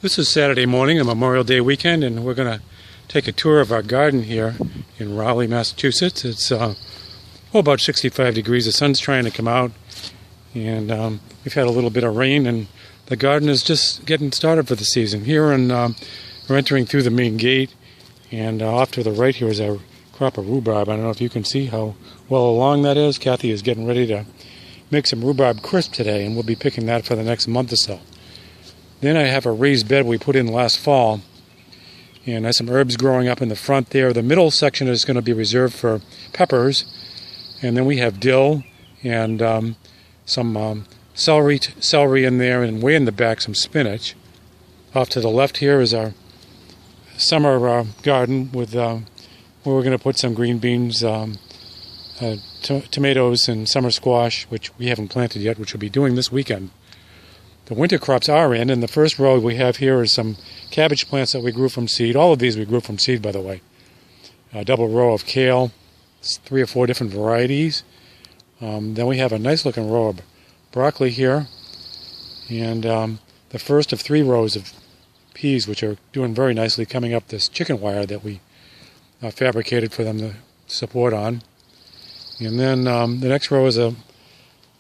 This is Saturday morning, a Memorial Day weekend, and we're going to take a tour of our garden here in Rowley, Massachusetts. It's about 65 degrees. The sun's trying to come out, and we've had a little bit of rain, and the garden is just getting started for the season. Here, and we're entering through the main gate, and off to the right here is our crop of rhubarb. I don't know if you can see how well along that is. Kathy is getting ready to make some rhubarb crisp today, and we'll be picking that for the next month or so. Then I have a raised bed we put in last fall, and there's some herbs growing up in the front there. The middle section is going to be reserved for peppers, and then we have dill and some celery in there, and way in the back some spinach. Off to the left here is our summer garden with where we're going to put some green beans, tomatoes, and summer squash, which we haven't planted yet, which we'll be doing this weekend. The winter crops are in, and the first row we have here is some cabbage plants that we grew from seed. All of these we grew from seed, by the way. A double row of kale, 3 or 4 different varieties. Then we have a nice looking row of broccoli here, and the first of 3 rows of peas, which are doing very nicely, coming up this chicken wire that we fabricated for them to support on. And then the next row is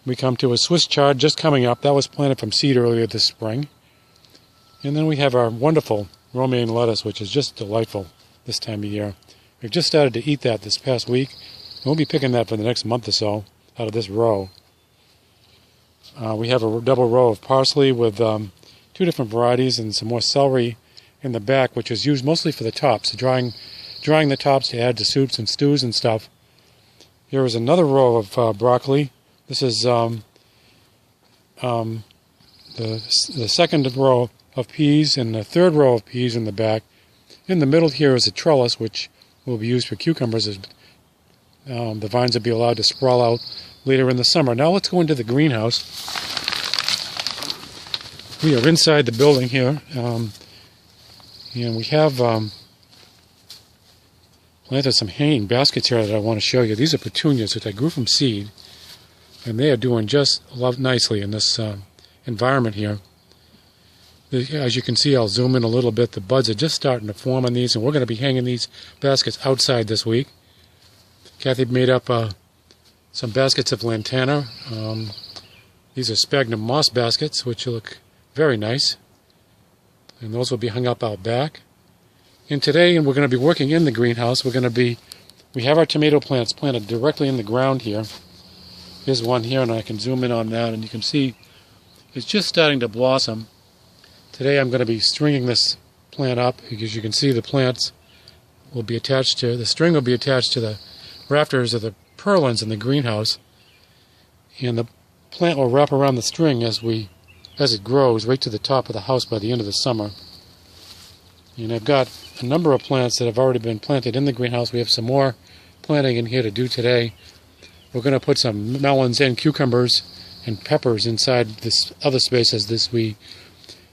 we come to a Swiss chard just coming up. That was planted from seed earlier this spring. And then we have our wonderful romaine lettuce, which is just delightful this time of year. We've just started to eat that this past week. We'll be picking that for the next month or so out of this row. We have a double row of parsley with 2 different varieties and some more celery in the back, which is used mostly for the tops, drying the tops to add to soups and stews and stuff. Here is another row of broccoli. This is the second row of peas and the third row of peas in the back. In the middle here is a trellis, which will be used for cucumbers. The vines will be allowed to sprawl out later in the summer. Now let's go into the greenhouse. We are inside the building here, and we have planted some hanging baskets here that I want to show you. These are petunias that I grew from seed, and they are doing just nicely in this environment here. As you can see, I'll zoom in a little bit. The buds are just starting to form on these, and we're going to be hanging these baskets outside this week. Kathy made up some baskets of lantana. These are sphagnum moss baskets, which look very nice, and those will be hung up out back. And today, we're going to be working in the greenhouse. We have our tomato plants planted directly in the ground here. Here's one here, and I can zoom in on that, and you can see it's just starting to blossom. Today I'm going to be stringing this plant up, because you can see the plants will be attached to, the string will be attached to the rafters of the purlins in the greenhouse, and the plant will wrap around the string as it grows right to the top of the house by the end of the summer. And I've got a number of plants that have already been planted in the greenhouse. We have some more planting in here to do today. We're going to put some melons and cucumbers and peppers inside this other space as we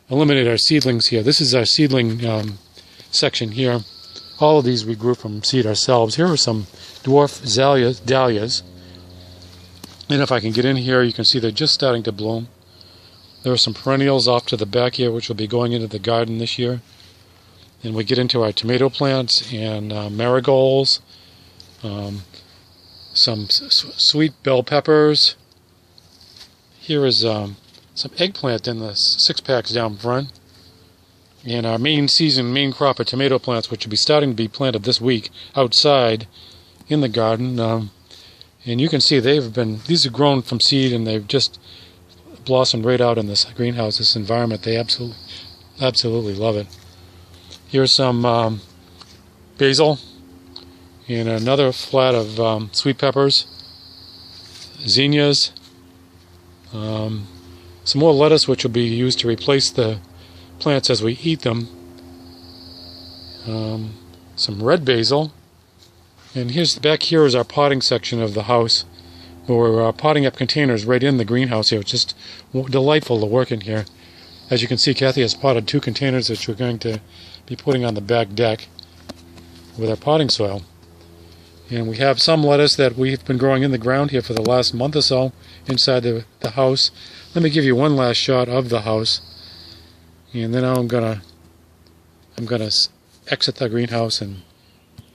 eliminate our seedlings here. This is our seedling section here. All of these we grew from seed ourselves. Here are some dwarf dahlias. And if I can get in here, you can see they're just starting to bloom. There are some perennials off to the back here, which will be going into the garden this year. And we get into our tomato plants and marigolds, some sweet bell peppers. Here is some eggplant in the 6-packs down front. And our main crop of tomato plants, which will be starting to be planted this week outside in the garden. And you can see these are grown from seed, and they've just blossomed right out in this greenhouse, this environment. They absolutely love it. Here's some basil and another flat of sweet peppers, zinnias, some more lettuce, which will be used to replace the plants as we eat them, some red basil, and back here is our potting section of the house, where we're potting up containers right in the greenhouse here. It's just delightful to work in here. As you can see, Kathy has potted 2 containers that we're going to be putting on the back deck with our potting soil. And we have some lettuce that we've been growing in the ground here for the last month or so inside the house. Let me give you one last shot of the house. And then I'm gonna exit the greenhouse and